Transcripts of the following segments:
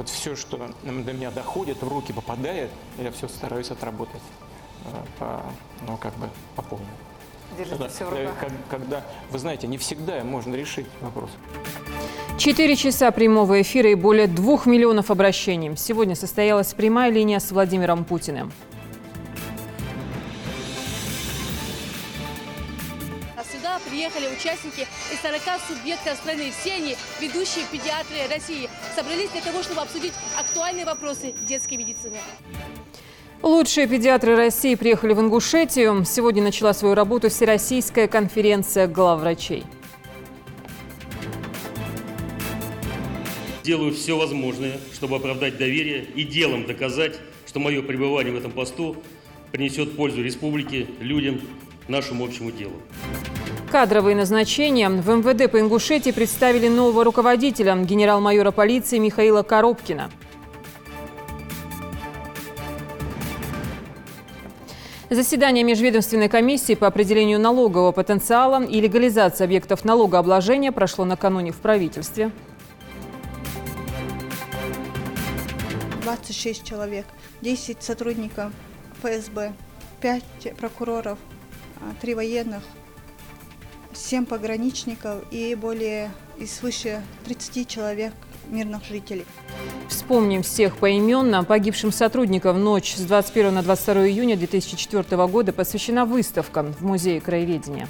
вот все, что до меня доходит, в руки попадает, я все стараюсь отработать по полной. Держите все в руках. Когда, вы знаете, не всегда можно решить вопрос. 4 часа прямого эфира и более 2 миллионов обращений. Сегодня состоялась прямая линия с Владимиром Путиным. Сюда приехали участники из 40 субъектов страны. Все они ведущие педиатры России. Собрались для того, чтобы обсудить актуальные вопросы детской медицины. Лучшие педиатры России приехали в Ингушетию. Сегодня начала свою работу Всероссийская конференция главврачей. Делаю все возможное, чтобы оправдать доверие и делом доказать, что мое пребывание в этом посту принесет пользу республике, людям, нашему общему делу. Кадровые назначения. В МВД по Ингушетии представили нового руководителя, генерал-майора полиции Михаила Коробкина. Заседание Межведомственной комиссии по определению налогового потенциала и легализации объектов налогообложения прошло накануне в правительстве. 26 человек, 10 сотрудников ФСБ, 5 прокуроров, 3 военных, 7 пограничников и свыше 30 человек мирных жителей. Вспомним всех поименно. Погибшим сотрудникам в ночь с 21 на 22 июня 2004 года посвящена выставка в Музее краеведения.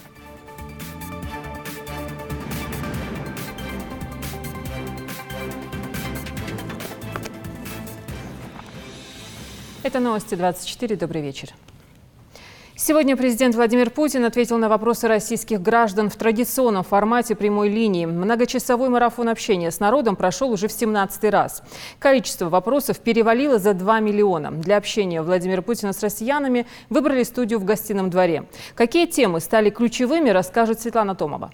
Это новости 24. Добрый вечер. Сегодня президент Владимир Путин ответил на вопросы российских граждан в традиционном формате прямой линии. Многочасовой марафон общения с народом прошел уже в 17-й раз. Количество вопросов перевалило за 2 миллиона. Для общения Владимира Путина с россиянами выбрали студию в Гостином дворе. Какие темы стали ключевыми, расскажет Светлана Томова.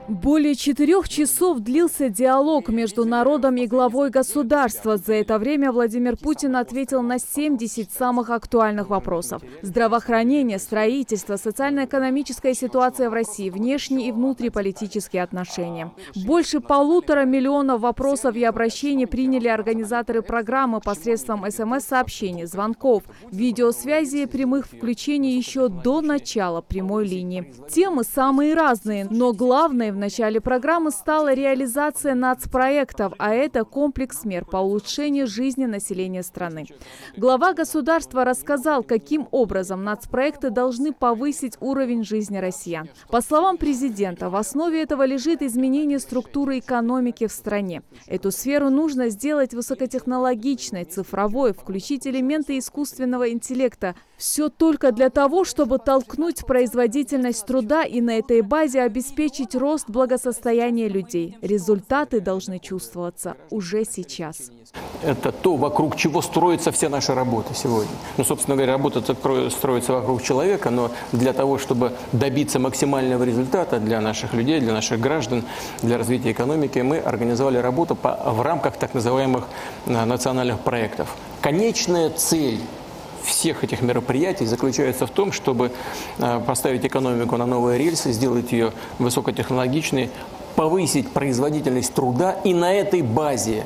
Более 4 часов длился диалог между народом и главой государства. За это время Владимир Путин ответил на 70 самых актуальных вопросов. Здравоохранение, строительство, социально-экономическая ситуация в России, внешние и внутриполитические отношения. Больше 1,5 миллиона вопросов и обращений приняли организаторы программы посредством СМС-сообщений, звонков, видеосвязи и прямых включений еще до начала прямой линии. Темы самые разные, но главное в начале программы стала реализация нацпроектов, а это комплекс мер по улучшению жизни населения страны. Глава государства рассказал, каким образом нацпроекты должны повысить уровень жизни россиян. По словам президента, в основе этого лежит изменение структуры экономики в стране. Эту сферу нужно сделать высокотехнологичной, цифровой, включить элементы искусственного интеллекта. Все только для того, чтобы толкнуть производительность труда и на этой базе обеспечить рост благосостояния людей. Результаты должны чувствоваться уже сейчас. Это то, вокруг чего строится вся наша работа сегодня. Собственно говоря, работа строится вокруг человека, но для того, чтобы добиться максимального результата для наших людей, для наших граждан, для развития экономики, мы организовали работу в рамках так называемых национальных проектов. Конечная цель всех этих мероприятий заключается в том, чтобы поставить экономику на новые рельсы, сделать ее высокотехнологичной, повысить производительность труда и на этой базе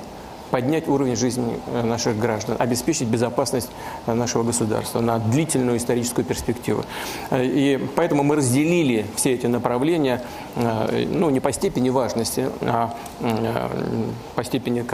поднять уровень жизни наших граждан, обеспечить безопасность нашего государства на длительную историческую перспективу. И поэтому мы разделили все эти направления, не по степени важности, а по степени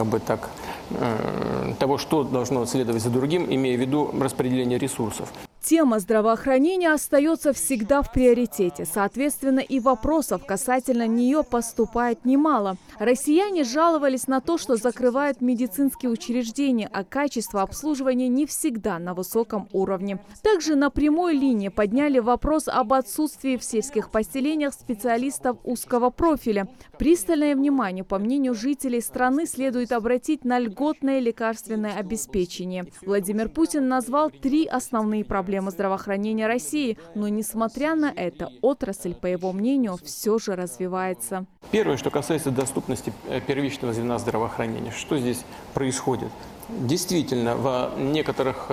того, что должно следовать за другим, имея в виду распределение ресурсов. Тема здравоохранения остается всегда в приоритете. Соответственно, и вопросов касательно нее поступает немало. Россияне жаловались на то, что закрывают медицинские учреждения, а качество обслуживания не всегда на высоком уровне. Также на прямой линии подняли вопрос об отсутствии в сельских поселениях специалистов узкого профиля. Пристальное внимание, по мнению жителей страны, следует обратить на льготное лекарственное обеспечение. Владимир Путин назвал 3 основные проблемы здравоохранения России, но несмотря на это, отрасль, по его мнению, все же развивается. Первое, что касается доступности первичного звена здравоохранения. Что здесь происходит? Действительно, в некоторых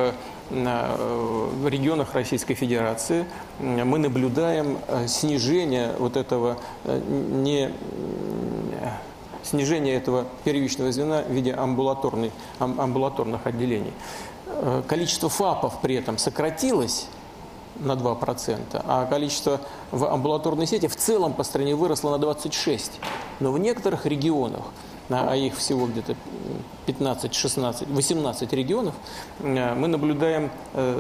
регионах Российской Федерации мы наблюдаем снижение вот этого снижение этого первичного звена в виде амбулаторных отделений. Количество ФАПов при этом сократилось на 2%, а количество в амбулаторной сети в целом по стране выросло на 26%. Но в некоторых регионах, а их всего где-то 15, 16, 18 регионов, мы наблюдаем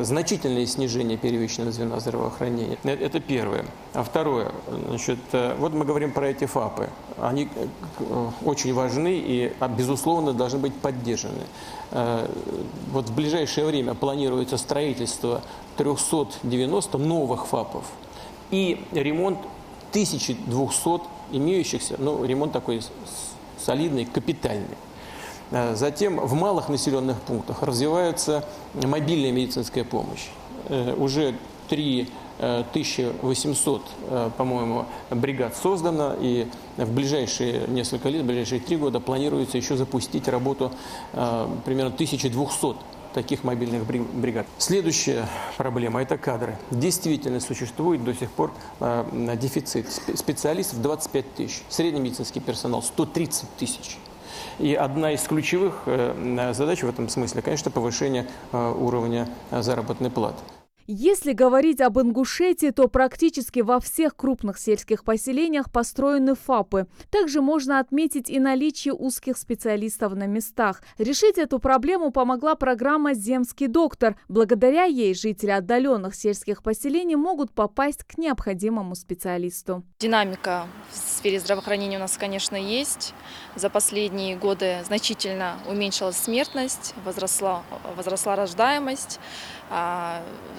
значительное снижение первичного звена здравоохранения. Это первое. А второе, значит, вот мы говорим про эти ФАПы. Они очень важны и, безусловно, должны быть поддержаны. Вот в ближайшее время планируется строительство 390 новых ФАПов и ремонт 1200 имеющихся, ну, ремонт такой солидный, капитальный. Затем в малых населенных пунктах развивается мобильная медицинская помощь. Уже 3800, по-моему, бригад создано, и в ближайшие несколько лет, в ближайшие 3 года планируется еще запустить работу примерно 1200 таких мобильных бригад. Следующая проблема – это кадры. Действительно существует до сих пор дефицит специалистов 25 тысяч, средний медицинский персонал 130 тысяч. И одна из ключевых задач в этом смысле, конечно, повышение уровня заработной платы. Если говорить об Ингушетии, то практически во всех крупных сельских поселениях построены ФАПы. Также можно отметить и наличие узких специалистов на местах. Решить эту проблему помогла программа «Земский доктор». Благодаря ей жители отдаленных сельских поселений могут попасть к необходимому специалисту. Динамика в сфере здравоохранения у нас, конечно, есть. За последние годы значительно уменьшилась смертность, возросла рождаемость.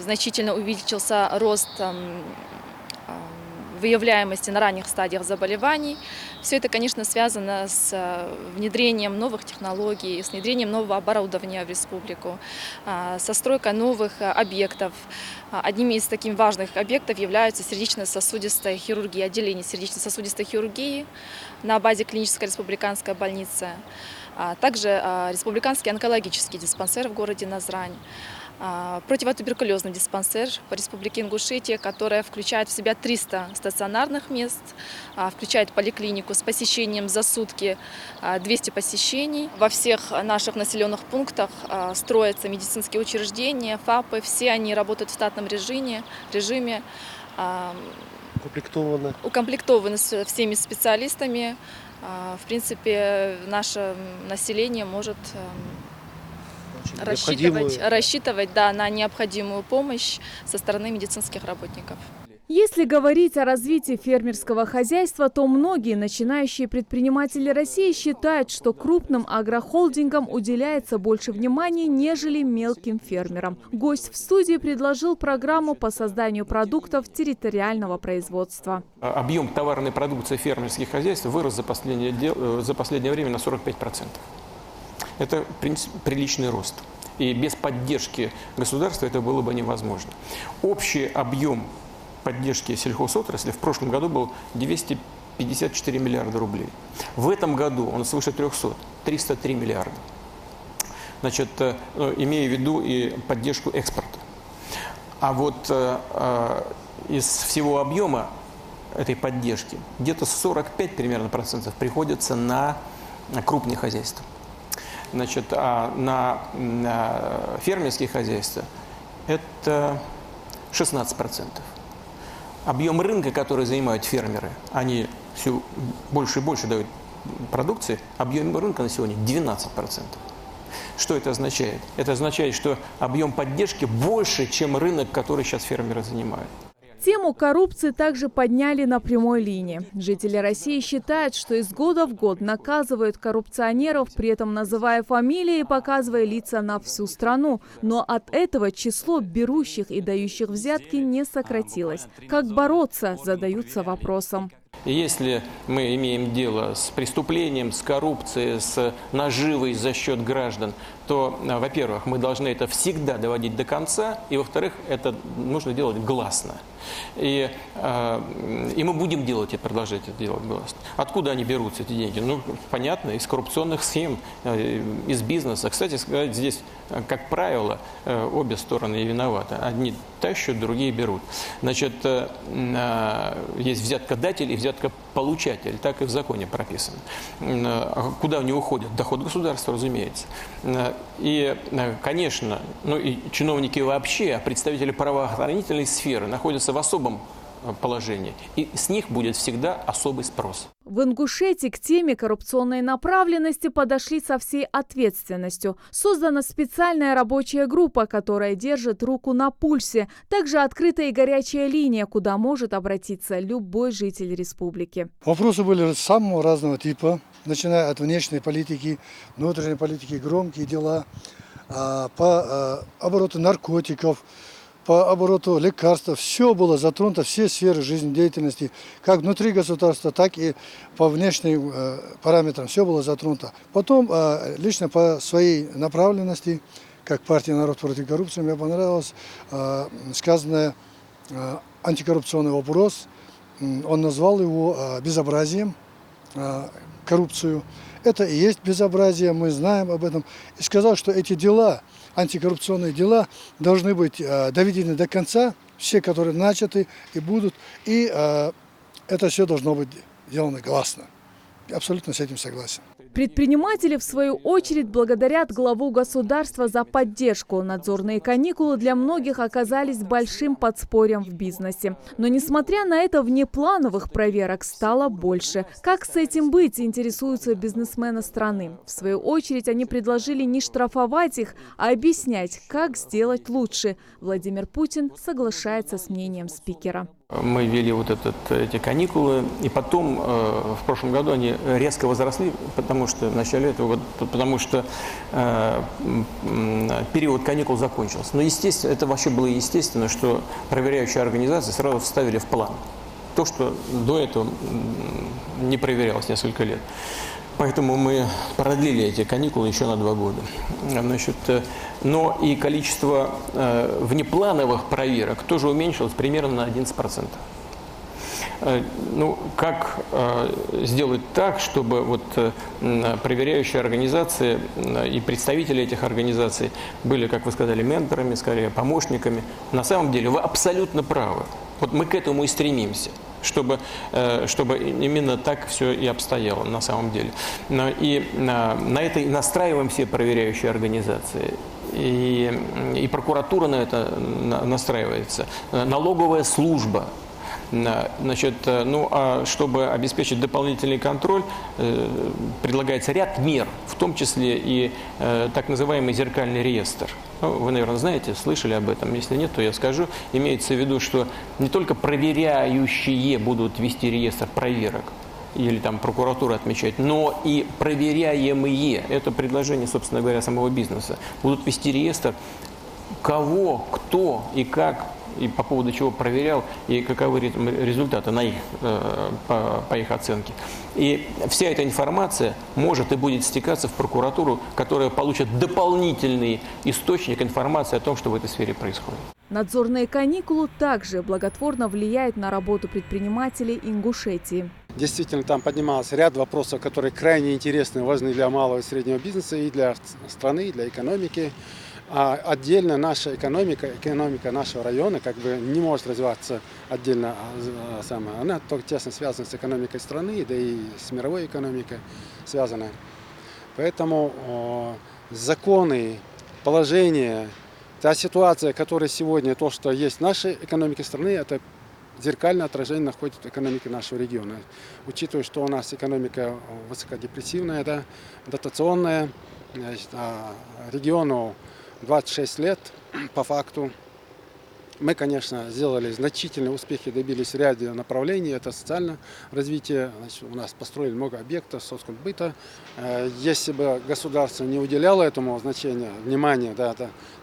Значительно увеличился рост выявляемости на ранних стадиях заболеваний. Все это, конечно, связано с внедрением новых технологий, с внедрением нового оборудования в республику, со стройкой новых объектов. Одними из таких важных объектов являются сердечно-сосудистая хирургия, отделение сердечно-сосудистой хирургии на базе клинической республиканской больницы, также республиканский онкологический диспансер в городе Назрань, противотуберкулезный диспансер по республике Ингушетия, которая включает в себя 300 стационарных мест, включает поликлинику с посещением за сутки 200 посещений. Во всех наших населенных пунктах строятся медицинские учреждения, ФАПы, все они работают в штатном режиме, укомплектованы всеми специалистами. В принципе, наше население может рассчитывать на необходимую помощь со стороны медицинских работников. Если говорить о развитии фермерского хозяйства, то многие начинающие предприниматели России считают, что крупным агрохолдингам уделяется больше внимания, нежели мелким фермерам. Гость в студии предложил программу по созданию продуктов территориального производства. Объем товарной продукции фермерских хозяйств вырос за последнее время на 45%. Это, в принципе, приличный рост. И без поддержки государства это было бы невозможно. Общий объем поддержки сельхозотрасли в прошлом году был 254 миллиарда рублей. В этом году он свыше 303 миллиарда. Значит, имея в виду и поддержку экспорта. А вот из всего объема этой поддержки где-то 45 примерно процентов приходится на крупные хозяйства. Значит, а на фермерские хозяйства это 16%. Объем рынка, который занимают фермеры, они все больше и больше дают продукции, объем рынка на сегодня 12%. Что это означает? Это означает, что объем поддержки больше, чем рынок, который сейчас фермеры занимают. Тему коррупции также подняли на прямой линии. Жители России считают, что из года в год наказывают коррупционеров, при этом называя фамилии и показывая лица на всю страну. Но от этого число берущих и дающих взятки не сократилось. Как бороться, задаются вопросом. Если мы имеем дело с преступлением, с коррупцией, с наживой за счет граждан, то, во-первых, мы должны это всегда доводить до конца, и, во-вторых, это нужно делать гласно. И мы будем делать и продолжать это делать гласно. Откуда они берутся, эти деньги? Ну, понятно, из коррупционных схем, из бизнеса. Кстати сказать, здесь, как правило, обе стороны виноваты. Одни тащат, другие берут. Значит, есть взяткодатель и взяткополучатель, так и в законе прописано. Куда они уходят? Доход государства, разумеется. И, конечно, ну и чиновники вообще, представители правоохранительной сферы находятся в особом положении, и с них будет всегда особый спрос. В Ингушетии к теме коррупционной направленности подошли со всей ответственностью. Создана специальная рабочая группа, которая держит руку на пульсе. Также открытая и горячая линия, куда может обратиться любой житель республики. Вопросы были самого разного типа, начиная от внешней политики, внутренней политики, громкие дела, по обороту наркотиков, по обороту лекарств. Все было затронуто, все сферы жизнедеятельности, как внутри государства, так и по внешним параметрам. Все было затронуто. Потом лично по своей направленности, как партия «Народ против коррупции», мне понравилось сказанное антикоррупционный вопрос. Он назвал его безобразием, коррупцию. Это и есть безобразие, мы знаем об этом. И сказал, что эти дела, антикоррупционные дела, должны быть доведены до конца, все, которые начаты и будут. И это все должно быть сделано гласно. Абсолютно с этим согласен. Предприниматели, в свою очередь, благодарят главу государства за поддержку. Надзорные каникулы для многих оказались большим подспорьем в бизнесе. Но, несмотря на это, внеплановых проверок стало больше. Как с этим быть, интересуются бизнесмены страны. В свою очередь, они предложили не штрафовать их, а объяснять, как сделать лучше. Владимир Путин соглашается с мнением спикера. Мы ввели эти каникулы, и потом в прошлом году они резко возросли, потому что в начале этого года, потому что период каникул закончился. Но естественно, это вообще было естественно, что проверяющие организации сразу вставили в план то, что до этого не проверялось несколько лет. Поэтому мы продлили эти каникулы еще на 2 года. Значит, но и количество внеплановых проверок тоже уменьшилось примерно на 11%. Ну, как сделать так, чтобы проверяющие организации и представители этих организаций были, как вы сказали, менторами, скорее помощниками? На самом деле вы абсолютно правы. Вот мы к этому и стремимся. Чтобы именно так все и обстояло на самом деле. И на это и настраиваем все проверяющие организации. И прокуратура на это настраивается. Налоговая служба. Значит, ну, а чтобы обеспечить дополнительный контроль, предлагается ряд мер, в том числе и так называемый зеркальный реестр. Ну, вы, наверное, знаете, слышали об этом. Если нет, то я скажу. Имеется в виду, что не только проверяющие будут вести реестр проверок, или там прокуратура отмечать, но и проверяемые, это предложение, собственно говоря, самого бизнеса, будут вести реестр, кого, кто и как, и по поводу чего проверял, и каковы результаты по их оценке. И вся эта информация может и будет стекаться в прокуратуру, которая получит дополнительный источник информации о том, что в этой сфере происходит. Надзорные каникулы также благотворно влияют на работу предпринимателей Ингушетии. Действительно, там поднимался ряд вопросов, которые крайне интересны и важны для малого и среднего бизнеса, и для страны, и для экономики. А отдельно наша экономика нашего района не может развиваться отдельно. Она только тесно связана с экономикой страны, да и с мировой экономикой связана. Поэтому законы, положения, та ситуация, которая сегодня, то, что есть в нашей экономике страны, это зеркальное отражение находит в экономике нашего региона. Учитывая, что у нас экономика высокодепрессивная, да, дотационная, региону 26 лет по факту. Мы, конечно, сделали значительные успехи, добились в ряде направлений. Это социальное развитие. Значит, у нас построили много объектов соцкультбыта. Если бы государство не уделяло этому значения, внимания,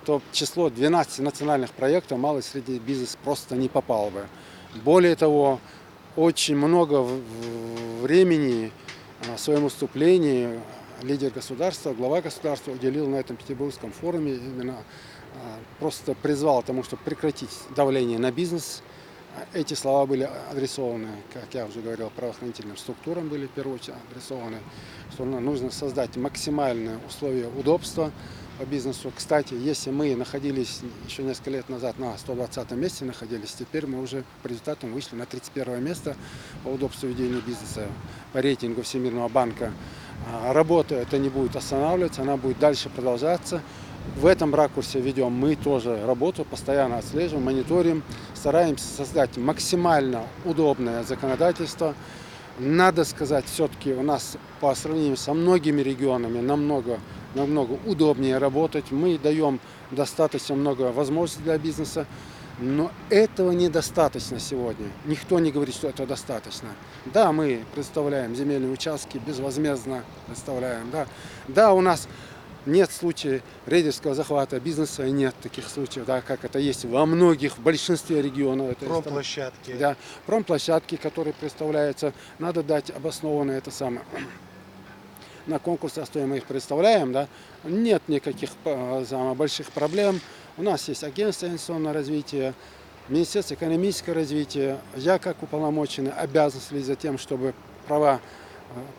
то число 12 национальных проектов малый и средний бизнес просто не попало бы. Более того, очень много времени в своем выступлении лидер государства, глава государства уделил на этом Петербургском форуме, именно просто призвал к тому, чтобы прекратить давление на бизнес. Эти слова были адресованы, как я уже говорил, правоохранительным структурам были в первую очередь адресованы, что нужно создать максимальные условия удобства по бизнесу. Кстати, если мы находились еще несколько лет назад на 120 месте находились, теперь мы уже по результатам вышли на 31 место по удобству ведения бизнеса по рейтингу Всемирного банка. Работа это не будет останавливаться, она будет дальше продолжаться. В этом ракурсе ведем мы тоже работу, постоянно отслеживаем, мониторим, стараемся создать максимально удобное законодательство. Надо сказать, все-таки у нас по сравнению со многими регионами намного удобнее работать. Мы даем достаточно много возможностей для бизнеса, но этого недостаточно сегодня. Никто не говорит, что это достаточно. Да, мы предоставляем земельные участки, безвозмездно предоставляем. Да, у нас нет случаев рейдерского захвата бизнеса, и нет таких случаев, да, как это есть во многих, в большинстве регионов. Промплощадки. Да, промплощадки, которые представляются, надо дать обоснованно это самое. На конкурсе мы их представляем, да, нет никаких больших проблем. У нас есть агентство инвестиционного развития, Министерство экономического развития. Я, как уполномоченный, обязан следить за тем, чтобы права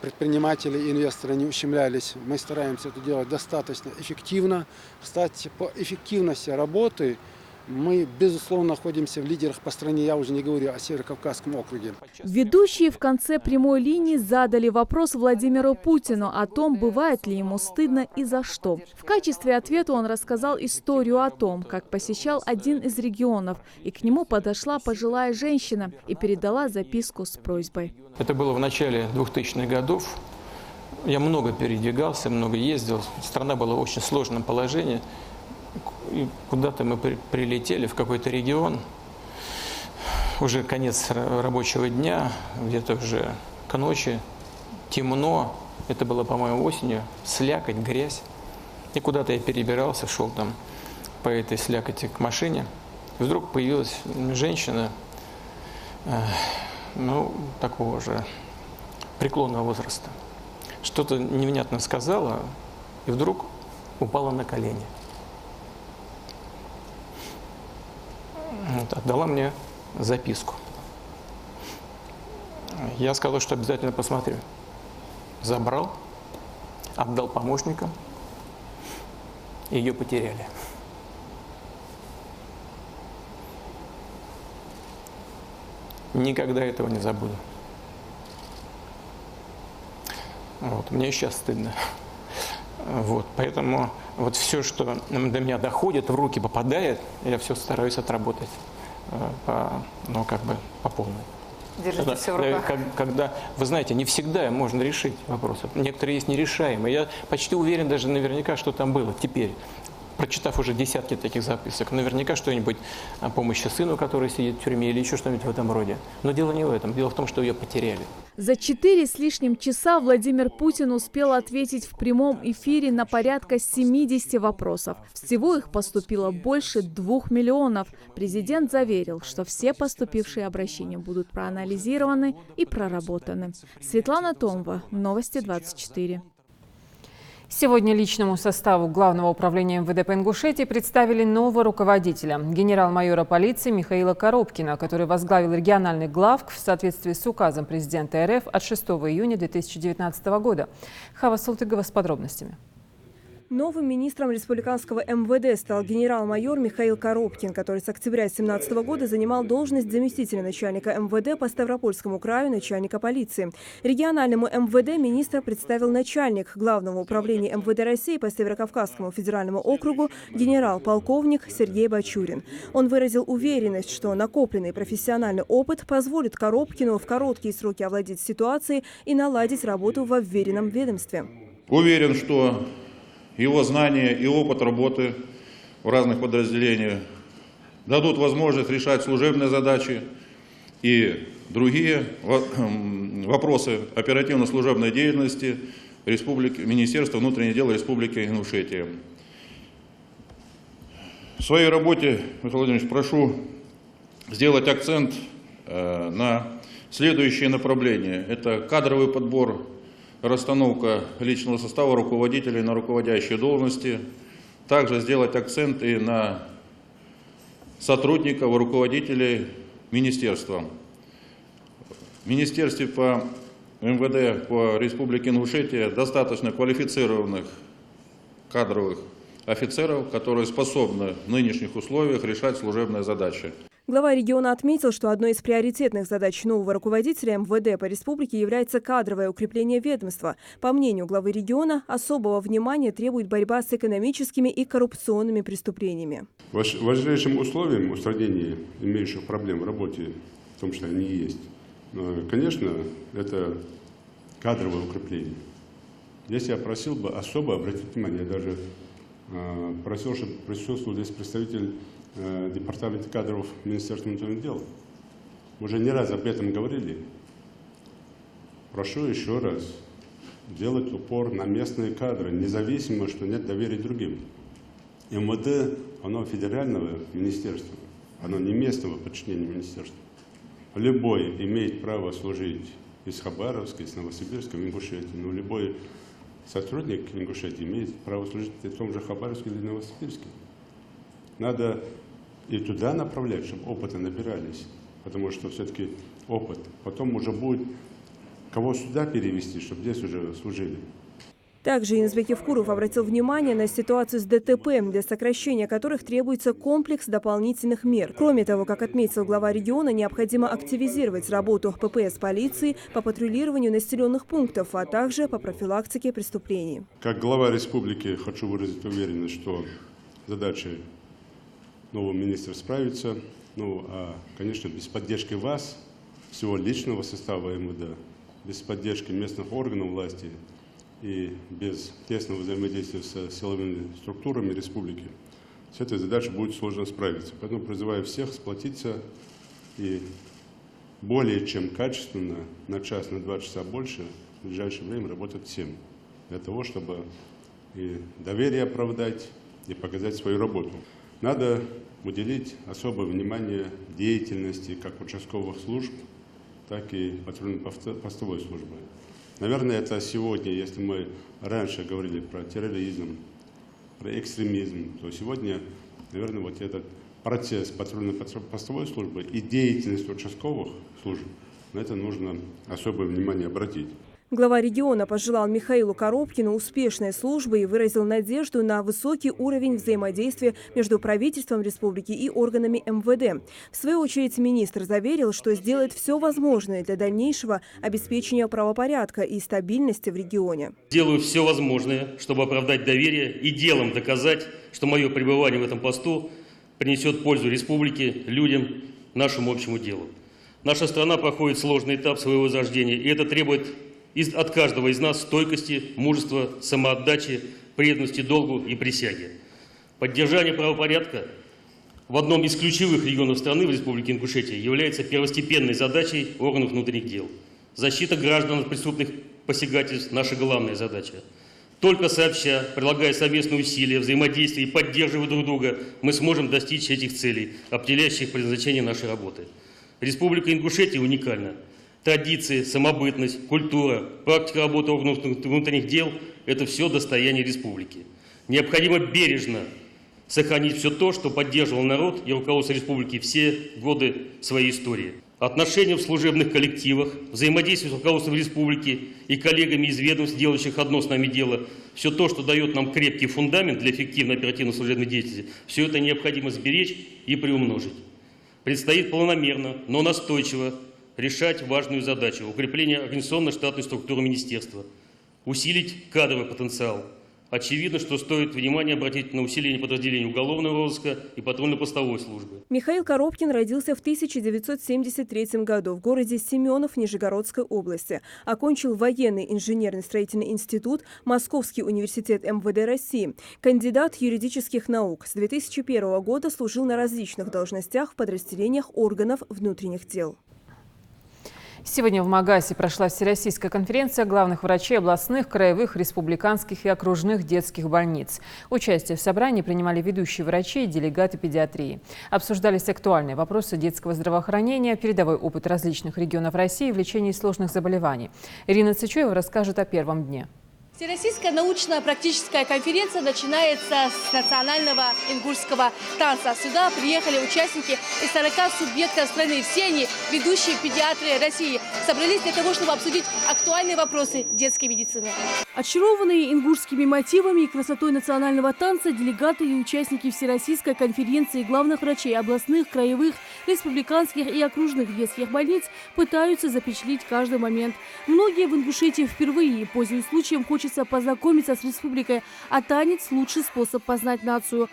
предприниматели и инвесторы не ущемлялись. Мы стараемся это делать достаточно эффективно. Кстати, по эффективности работы мы, безусловно, находимся в лидерах по стране. Я уже не говорю о Северо-Кавказском округе. Ведущие в конце прямой линии задали вопрос Владимиру Путину о том, бывает ли ему стыдно и за что. В качестве ответа он рассказал историю о том, как посещал один из регионов, и к нему подошла пожилая женщина и передала записку с просьбой. Это было в начале 2000-х годов. Я много передвигался, много ездил. Страна была в очень сложном положении. И куда-то мы прилетели в какой-то регион. Уже конец рабочего дня, где-то уже к ночи. Темно. Это было, по-моему, осенью. Слякоть, грязь. И куда-то я перебирался, шел там по этой слякоти к машине. И вдруг появилась женщина, такого же преклонного возраста. Что-то невнятно сказала и вдруг упала на колени. Отдала мне записку. Я сказал, что обязательно посмотрю. Забрал, отдал помощникам, и ее потеряли. Никогда этого не забуду. Мне и сейчас стыдно. Поэтому все, что до меня доходит, в руки попадает, я все стараюсь отработать по полной. Держите все в руках. Когда, вы знаете, не всегда можно решить вопросы. Некоторые есть нерешаемые. Я почти уверен даже наверняка, что там было теперь. Прочитав уже десятки таких записок, наверняка что-нибудь о помощи сыну, который сидит в тюрьме, или еще что-нибудь в этом роде. Но дело не в этом. Дело в том, что ее потеряли. За 4 с лишним часа Владимир Путин успел ответить в прямом эфире на порядка 70 вопросов. Всего их поступило больше 2 миллионов. Президент заверил, что все поступившие обращения будут проанализированы и проработаны. Светлана Томова, Новости 24. Сегодня личному составу Главного управления МВД по Ингушетии представили нового руководителя, генерал-майора полиции Михаила Коробкина, который возглавил региональный главк в соответствии с указом президента РФ от 6 июня 2019 года. Хава Султыгова с подробностями. Новым министром республиканского МВД стал генерал-майор Михаил Коробкин, который с октября 2017 года занимал должность заместителя начальника МВД по Ставропольскому краю, начальника полиции. Региональному МВД министра представил начальник Главного управления МВД России по Северо-Кавказскому федеральному округу генерал-полковник Сергей Бачурин. Он выразил уверенность, что накопленный профессиональный опыт позволит Коробкину в короткие сроки овладеть ситуацией и наладить работу во вверенном ведомстве. Уверен, что его знания и опыт работы в разных подразделениях дадут возможность решать служебные задачи и другие вопросы оперативно-служебной деятельности Министерства внутренних дел Республики Ингушетия. В своей работе, Михаил Владимирович, прошу сделать акцент на следующие направления. Это кадровый подбор, расстановка личного состава руководителей на руководящие должности. Также сделать акцент и на сотрудников, руководителей министерства. В Министерстве по МВД по Республике Ингушетия достаточно квалифицированных кадровых офицеров, которые способны в нынешних условиях решать служебные задачи. Глава региона отметил, что одной из приоритетных задач нового руководителя МВД по республике является кадровое укрепление ведомства. По мнению главы региона, особого внимания требует борьба с экономическими и коррупционными преступлениями. Важнейшим условием устранения имеющих проблем в работе, в том, что они есть, конечно, это кадровое укрепление. Здесь я просил бы особо обратить внимание, я даже просил, чтобы присутствовал здесь представитель Департамента кадров Министерства внутренних дел. Мы уже не раз об этом говорили. Прошу еще раз делать упор на местные кадры, независимо, что нет доверия другим. МВД, оно федерального министерства, оно не местного подчинения министерства. Любой имеет право служить из Хабаровска, из Новосибирска, в Ингушетии, но любой сотрудник Ингушетии имеет право служить в том же Хабаровске или Новосибирске. Надо и туда направлять, чтобы опыта набирались, потому что все-таки опыт. Потом уже будет кого сюда перевести, чтобы здесь уже служили. Также Инзбек Евкуров обратил внимание на ситуацию с ДТП, для сокращения которых требуется комплекс дополнительных мер. Кроме того, как отметил глава региона, необходимо активизировать работу ППС полиции по патрулированию населенных пунктов, а также по профилактике преступлений. Как глава республики хочу выразить уверенность, что задачи нового министра справится. Конечно, без поддержки вас, всего личного состава МВД, без поддержки местных органов власти и без тесного взаимодействия с силовыми структурами республики, с этой задачей будет сложно справиться. Поэтому призываю всех сплотиться и более чем качественно, на час, на 2 часа больше, в ближайшее время работать всем, для того, чтобы и доверие оправдать, и показать свою работу. Надо уделить особое внимание деятельности как участковых служб, так и патрульно-постовой службы. Наверное, это сегодня, если мы раньше говорили про терроризм, про экстремизм, то сегодня, наверное, вот этот процесс патрульно-постовой службы и деятельность участковых служб, на это нужно особое внимание обратить. Глава региона пожелал Михаилу Коробкину успешной службы и выразил надежду на высокий уровень взаимодействия между правительством республики и органами МВД. В свою очередь министр заверил, что сделает все возможное для дальнейшего обеспечения правопорядка и стабильности в регионе. Делаю все возможное, чтобы оправдать доверие и делом доказать, что мое пребывание в этом посту принесет пользу республике, людям, нашему общему делу. Наша страна проходит сложный этап своего возрождения, и это требует от каждого из нас стойкости, мужества, самоотдачи, преданности долгу и присяге. Поддержание правопорядка в одном из ключевых регионов страны, в Республике Ингушетия, является первостепенной задачей органов внутренних дел. Защита граждан от преступных посягательств – наша главная задача. Только сообща, прилагая совместные усилия, взаимодействие и поддерживая друг друга, мы сможем достичь этих целей, определяющих предназначение нашей работы. Республика Ингушетия уникальна. Традиции, самобытность, культура, практика работы органов внутренних дел – это все достояние республики. Необходимо бережно сохранить все то, что поддерживал народ и руководство республики все годы своей истории. Отношения в служебных коллективах, взаимодействие с руководством республики и коллегами из ведомств, делающих одно с нами дело, все то, что дает нам крепкий фундамент для эффективной оперативной служебной деятельности, все это необходимо сберечь и приумножить. Предстоит планомерно, но настойчиво решать важную задачу – укрепление организационно-штатной структуры министерства, усилить кадровый потенциал. Очевидно, что стоит внимание обратить на усиление подразделений уголовного розыска и патрульно-постовой службы. Михаил Коробкин родился в 1973 году в городе Семенов Нижегородской области. Окончил военный инженерно-строительный институт, Московский университет МВД России. Кандидат юридических наук. С 2001 года служил на различных должностях в подразделениях органов внутренних дел. Сегодня в Магасе прошла Всероссийская конференция главных врачей областных, краевых, республиканских и окружных детских больниц. Участие в собрании принимали ведущие врачи и делегаты педиатрии. Обсуждались актуальные вопросы детского здравоохранения, передовой опыт различных регионов России в лечении сложных заболеваний. Ирина Цычуева расскажет о первом дне. Всероссийская научно-практическая конференция начинается с национального ингушского танца. Сюда приехали участники из 40 субъектов страны. Все они ведущие педиатры России. Собрались для того, чтобы обсудить актуальные вопросы детской медицины. Очарованные ингушскими мотивами и красотой национального танца, делегаты и участники Всероссийской конференции главных врачей областных, краевых, республиканских и окружных детских больниц пытаются запечатлеть каждый момент. Многие в Ингушетии впервые, и, пользуясь случаем, хочется познакомиться с республикой, а танец – лучший способ познать нацию.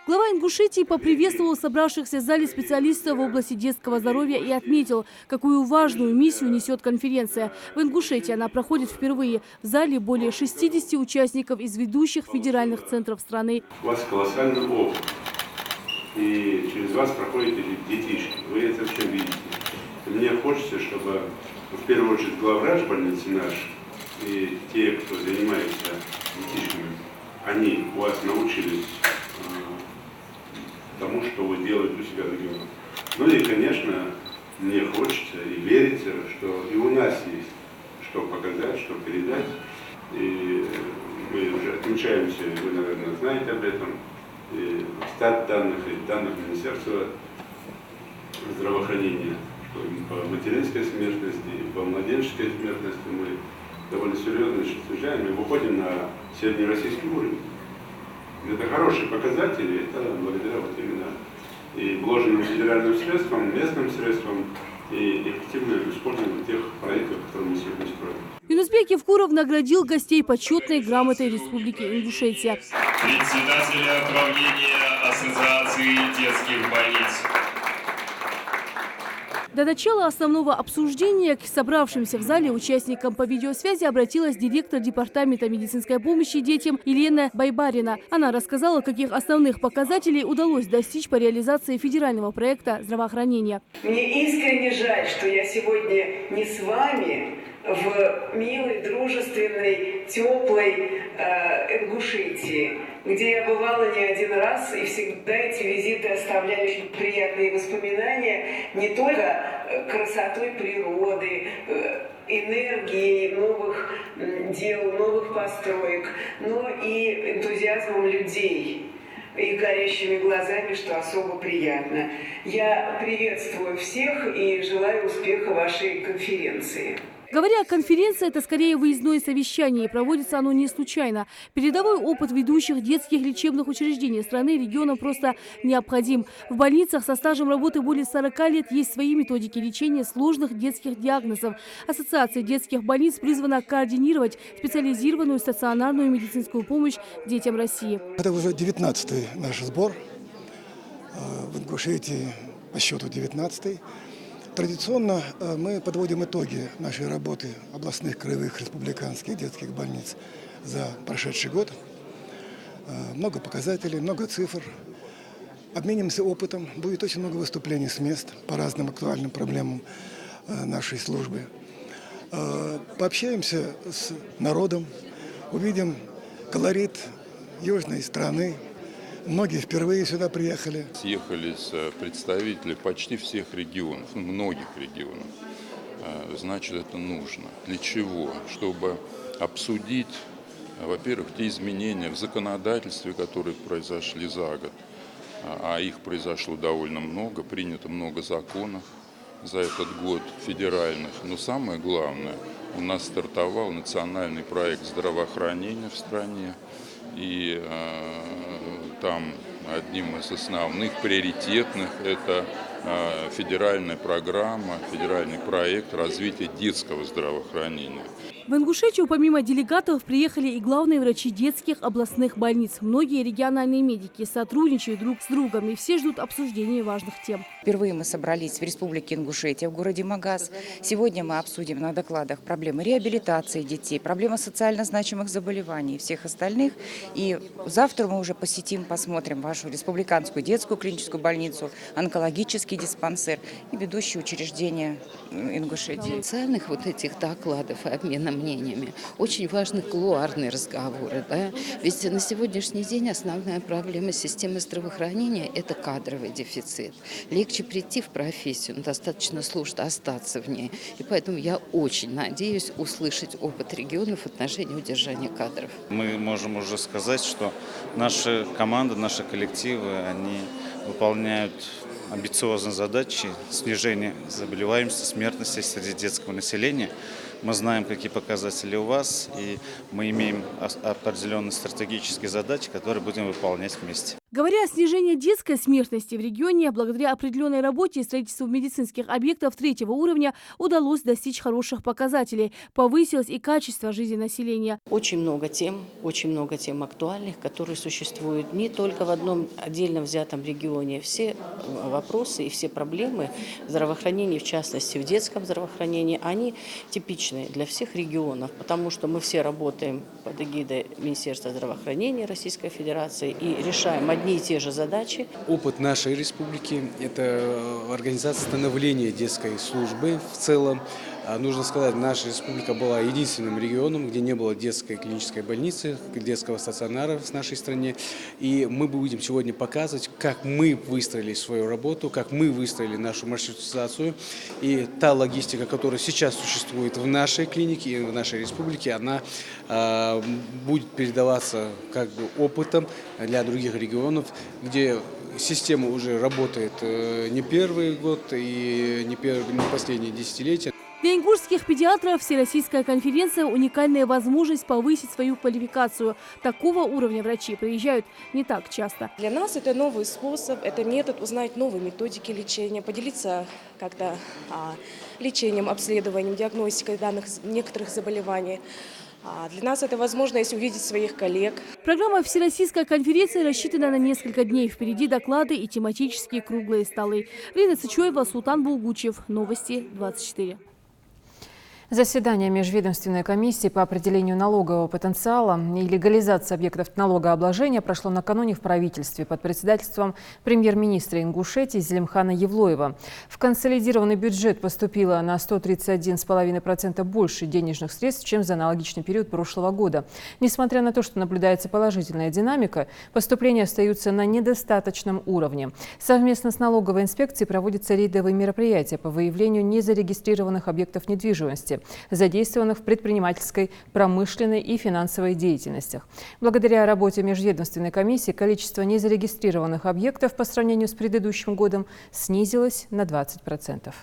Глава Ингушетии поприветствовал собравшихся в зале специалистов в области детского здоровья и отметил, какую важную миссию несет конференция. В Ингушетии она проходит впервые. В зале более 60 участников из ведущих федеральных центров страны. У вас колоссальный опыт. И через вас проходят эти детишки. Вы это все видите. И мне хочется, чтобы в первую очередь главврач больницы наш и те, кто занимается детишками, они у вас научились тому, что вы делаете у себя в регионе. Ну и, конечно, мне хочется и верится, что и у нас есть что показать, что передать. И мы уже отмечаемся, вы, наверное, знаете об этом, и стат данных, и данных Министерства здравоохранения, что и по материнской смертности, и по младенческой смертности мы довольно серьезно снижаем и выходим на среднероссийский уровень. Это хорошие показатели, это благодаря вот именно и вложенным федеральным средствам, местным средствам и эффективному использованию тех проектов, которые мы сегодня строим. Юнусбек Евкуров наградил гостей почетной грамотой Республики Ингушетия. Председателя правления Ассоциации детских больниц. До начала основного обсуждения к собравшимся в зале участникам по видеосвязи обратилась директор Департамента медицинской помощи детям Елена Байбарина. Она рассказала, каких основных показателей удалось достичь по реализации федерального проекта здравоохранения. Мне искренне жаль, что я сегодня не с вами в милой, дружественной, теплой Ингушетии, где я бывала не один раз, и всегда эти визиты оставляли очень приятные воспоминания не только красотой природы, энергией новых дел, новых построек, но и энтузиазмом людей и горящими глазами, что особо приятно. Я приветствую всех и желаю успеха вашей конференции. Говоря о конференции, это скорее выездное совещание, и проводится оно не случайно. Передовой опыт ведущих детских лечебных учреждений страны и региона просто необходим. В больницах со стажем работы более 40 лет есть свои методики лечения сложных детских диагнозов. Ассоциация детских больниц призвана координировать специализированную стационарную медицинскую помощь детям России. Это уже 19-й наш сбор в Ингушетии, по счету 19-й. Традиционно мы подводим итоги нашей работы областных, краевых, республиканских детских больниц за прошедший год. Много показателей, много цифр. Обменимся опытом. Будет очень много выступлений с мест по разным актуальным проблемам нашей службы. Пообщаемся с народом, увидим колорит южной страны. Многие впервые сюда приехали. Съехались представители почти всех регионов, многих регионов. Значит, это нужно. Для чего? Чтобы обсудить, во-первых, те изменения в законодательстве, которые произошли за год. А их произошло довольно много, принято много законов за этот год федеральных. Но самое главное, у нас стартовал национальный проект здравоохранения в стране. И там одним из основных, приоритетных, это федеральная программа, федеральный проект развития детского здравоохранения. В Ингушетию помимо делегатов приехали и главные врачи детских областных больниц. Многие региональные медики сотрудничают друг с другом и все ждут обсуждения важных тем. Впервые мы собрались в Республике Ингушетия, в городе Магаз. Сегодня мы обсудим на докладах проблемы реабилитации детей, проблемы социально значимых заболеваний и всех остальных. И завтра мы уже посетим, посмотрим вашу республиканскую детскую клиническую больницу, онкологический диспансер и ведущие учреждения Ингушетии. Социальных вот этих докладов и обмена мнениями очень важны кулуарные разговоры. Да? Ведь на сегодняшний день основная проблема системы здравоохранения – это кадровый дефицит. Легче прийти в профессию, но достаточно сложно остаться в ней. И поэтому я очень надеюсь услышать опыт регионов в отношении удержания кадров. Мы можем уже сказать, что наши команды, наши коллективы, они выполняют амбициозной задачей снижения заболеваемости, смертности среди детского населения. Мы знаем, какие показатели у вас, и мы имеем определенные стратегические задачи, которые будем выполнять вместе. Говоря о снижении детской смертности в регионе, благодаря определенной работе и строительству медицинских объектов третьего уровня удалось достичь хороших показателей. Повысилось и качество жизни населения. Очень много тем актуальных, которые существуют не только в одном отдельно взятом регионе. Все вопросы и все проблемы здравоохранения, в частности в детском здравоохранении, они типичны для всех регионов, потому что мы все работаем под эгидой Министерства здравоохранения Российской Федерации и решаем одни и те же задачи. Опыт нашей республики – это организация становления детской службы в целом. Нужно сказать, наша республика была единственным регионом, где не было детской клинической больницы, детского стационара в нашей стране. И мы будем сегодня показывать, как мы выстроили свою работу, как мы выстроили нашу маршрутизацию. И та логистика, которая сейчас существует в нашей клинике и в нашей республике, она будет передаваться как бы опытом для других регионов, где система уже работает не первый год и не последние десятилетия. Для ингушских педиатров Всероссийская конференция – уникальная возможность повысить свою квалификацию. Такого уровня врачи приезжают не так часто. Для нас это новый способ, это метод узнать новые методики лечения, поделиться как-то лечением, обследованием, диагностикой данных некоторых заболеваний. Для нас это возможность увидеть своих коллег. Программа Всероссийской конференции рассчитана на несколько дней. Впереди доклады и тематические круглые столы. Лина Цычоева, Султан Булгучев. Новости 24. Заседание Межведомственной комиссии по определению налогового потенциала и легализации объектов налогообложения прошло накануне в правительстве под председательством премьер-министра Ингушетии Зелимхана Евлоева. В консолидированный бюджет поступило на 131,5% больше денежных средств, чем за аналогичный период прошлого года. Несмотря на то, что наблюдается положительная динамика, поступления остаются на недостаточном уровне. Совместно с налоговой инспекцией проводятся рейдовые мероприятия по выявлению незарегистрированных объектов недвижимости, задействованных в предпринимательской, промышленной и финансовой деятельностях. Благодаря работе Межведомственной комиссии количество незарегистрированных объектов по сравнению с предыдущим годом снизилось на 20%.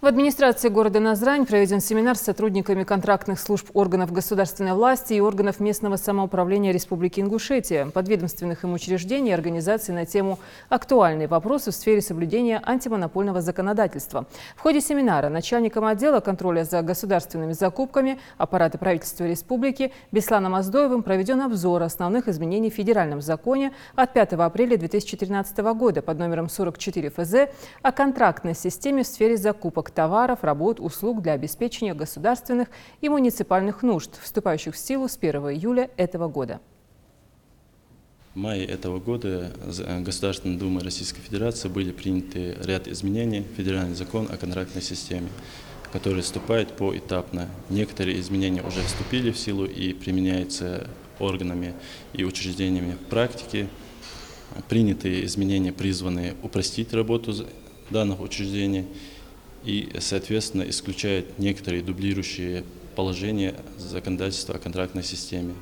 В администрации города Назрань проведен семинар с сотрудниками контрактных служб органов государственной власти и органов местного самоуправления Республики Ингушетия, подведомственных им учреждений и организаций на тему «Актуальные вопросы в сфере соблюдения антимонопольного законодательства». В ходе семинара начальником отдела контроля за государственными закупками аппарата правительства Республики Бесланом Оздоевым проведен обзор основных изменений в федеральном законе от 5 апреля 2013 года под номером 44 ФЗ о контрактной системе в сфере закупок товаров, работ, услуг для обеспечения государственных и муниципальных нужд, вступающих в силу с 1 июля этого года. В мае этого года Государственной Думой Российской Федерации были приняты ряд изменений в федеральный закон о контрактной системе, который вступает поэтапно. Некоторые изменения уже вступили в силу и применяются органами и учреждениями в практике. Принятые изменения призваны упростить работу данных учреждений и, соответственно, исключают некоторые дублирующие положения законодательства о контрактной системе.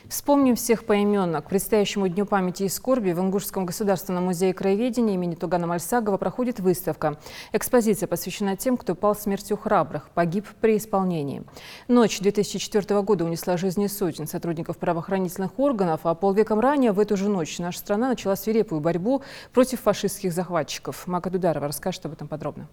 Вспомним всех поименно. К предстоящему Дню памяти и скорби в Ингушском государственном музее краеведения имени Тугана Мальсагова проходит выставка. Экспозиция посвящена тем, кто пал смертью храбрых, погиб при исполнении. Ночь 2004 года унесла жизни сотен сотрудников правоохранительных органов, а полвеком ранее в эту же ночь наша страна начала свирепую борьбу против фашистских захватчиков. Мака Дударова расскажет об этом подробно.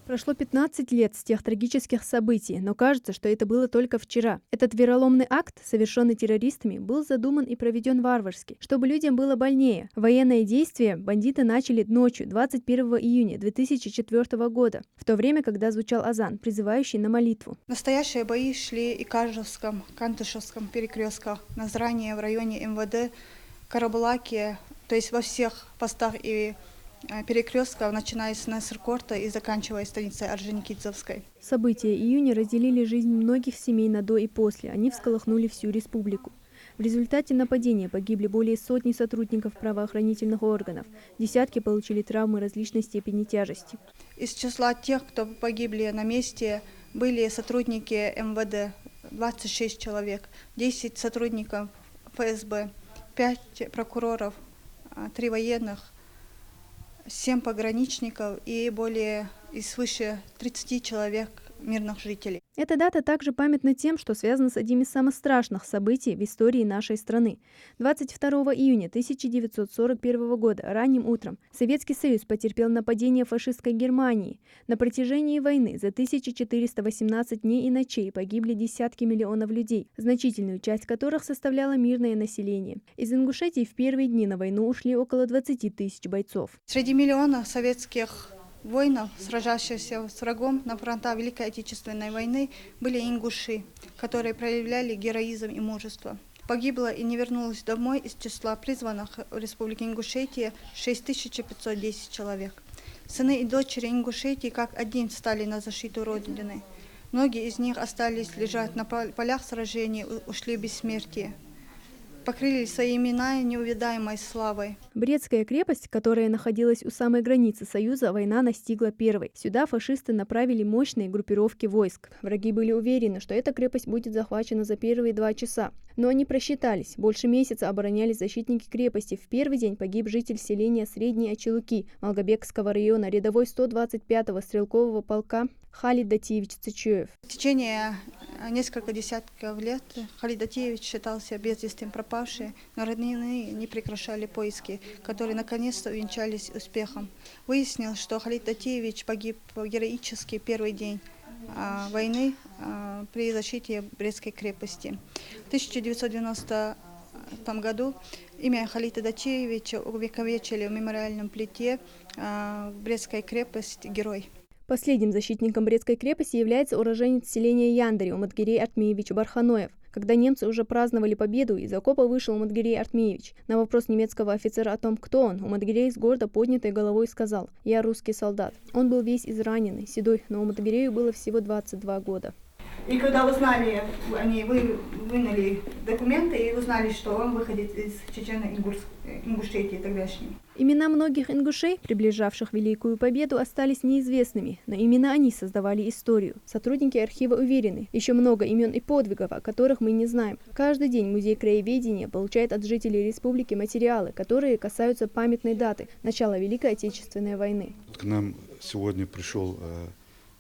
Прошло 15 лет с тех трагических событий, но кажется, что это было только вчера. Этот вероломный акт, совершенный террористами, был задуман и проведен варварски, чтобы людям было больнее. Военные действия бандиты начали ночью 21 июня 2004 года, в то время, когда звучал азан, призывающий на молитву. Настоящие бои шли и в Кажевском, Кантышевском перекрестках, Назране, в районе МВД, Карабулаке, то есть во всех постах и перекрестков, начиная с Насыркорта и заканчивая станицей Орджоникидзевской. События июня разделили жизнь многих семей на до и после. Они всколыхнули всю республику. В результате нападения погибли более сотни сотрудников правоохранительных органов. Десятки получили травмы различной степени тяжести. Из числа тех, кто погибли на месте, были сотрудники МВД, 26 человек, 10 сотрудников ФСБ, 5 прокуроров, 3 военных, 7 пограничников и свыше 30 человек мирных жителей. Эта дата также памятна тем, что связана с одним из самых страшных событий в истории нашей страны. 22 июня 1941 года, ранним утром, Советский Союз потерпел нападение фашистской Германии. На протяжении войны за 1418 дней и ночей погибли десятки миллионов людей, значительную часть которых составляло мирное население. Из Ингушетии в первые дни на войну ушли около 20 тысяч бойцов. Среди миллионов советских воинов, сражающихся с врагом на фронтах Великой Отечественной войны, были ингуши, которые проявляли героизм и мужество. Погибло и не вернулось домой из числа призванных в Республике Ингушетия 6510 человек. Сыны и дочери Ингушетии как один стали на защиту Родины. Многие из них остались лежать на полях сражений, ушли в бессмертие. Покрыли свои имена неувидаемой славой. Брестская крепость, которая находилась у самой границы Союза, война настигла первой. Сюда фашисты направили мощные группировки войск. Враги были уверены, что эта крепость будет захвачена за первые 2 часа. Но они просчитались. Больше месяца оборонялись защитники крепости. В первый день погиб житель селения Средние Очелуки Малгобекского района, рядовой 125-го стрелкового полка Халид Датиевич Цычуев. В течение нескольких десятков лет Халид Датиевич считался без вести пропавшим, но родные не прекращали поиски, которые наконец-то увенчались успехом. Выяснилось, что Халид Датиевич погиб героически первый день войны при защите Брестской крепости. В 1990 году имя Халида Датиевича увековечили в мемориальном плите Брестской крепости «Герой». Последним защитником Брестской крепости является уроженец селения Яндари Уматгирей Артмеевич Барханоев. Когда немцы уже праздновали победу, из окопа вышел Уматгирей Артмеевич. На вопрос немецкого офицера о том, кто он, Уматгирей с гордо поднятой головой сказал: «Я русский солдат». Он был весь израненный, седой, но Уматгирею было всего 22 года. И когда узнали, вы вынули документы и узнали, что он выходит из Чечено-Ингушетии тогдашней. Имена многих ингушей, приближавших Великую Победу, остались неизвестными, но именно они создавали историю. Сотрудники архива уверены, еще много имен и подвигов, о которых мы не знаем. Каждый день Музей краеведения получает от жителей республики материалы, которые касаются памятной даты – начала Великой Отечественной войны. К нам сегодня пришел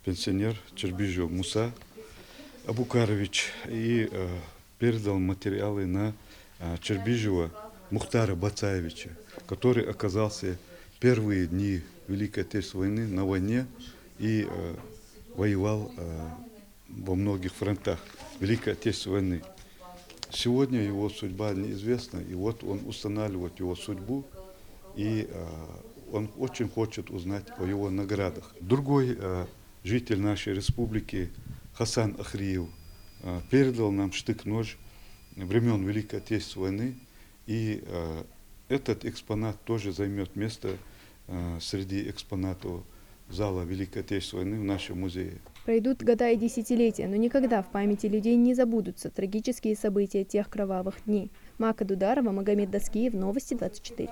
пенсионер Чербижев Муса Абукарович и передал материалы на Чербижева Мухтара Бацаевича, который оказался первые дни Великой Отечественной войны на войне и воевал во многих фронтах Великой Отечественной войны. Сегодня его судьба неизвестна, и вот он устанавливает его судьбу, и он очень хочет узнать о его наградах. Другой житель нашей республики Хасан Ахриев передал нам штык-нож времен Великой Отечественной войны, и этот экспонат тоже займет место среди экспонатов зала Великой Отечественной войны в нашем музее. Пройдут года и десятилетия, но никогда в памяти людей не забудутся трагические события тех кровавых дней. Мака Дударова, Магомед Даскиев, Новости 24.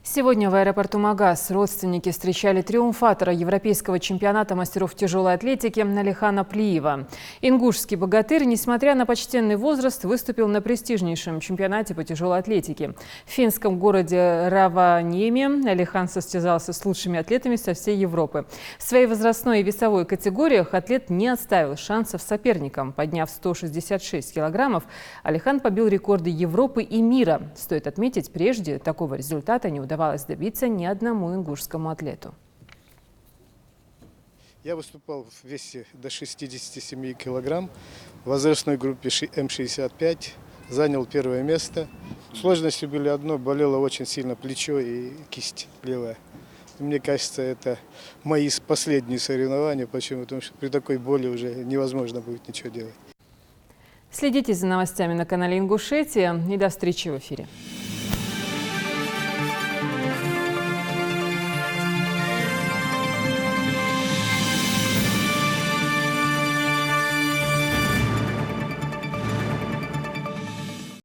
Сегодня в аэропорту Магаз родственники встречали триумфатора Европейского чемпионата мастеров тяжелой атлетики Алихана Плиева. Ингушский богатырь, несмотря на почтенный возраст, выступил на престижнейшем чемпионате по тяжелой атлетике. В финском городе Раваньеме Алихан состязался с лучшими атлетами со всей Европы. В своей возрастной и весовой категориях атлет не оставил шансов соперникам. Подняв 166 килограммов, Алихан побил рекорды Европы и мира. Стоит отметить, прежде такого результата не удавалось добиться ни одному ингушскому атлету. Я выступал в весе до 67 килограмм, в возрастной группе М65, занял первое место. Сложности были одно, болело очень сильно плечо и кисть левая. Мне кажется, это мои последние соревнования. Почему? Потому что при такой боли уже невозможно будет ничего делать. Следите за новостями на канале Ингушетия и до встречи в эфире.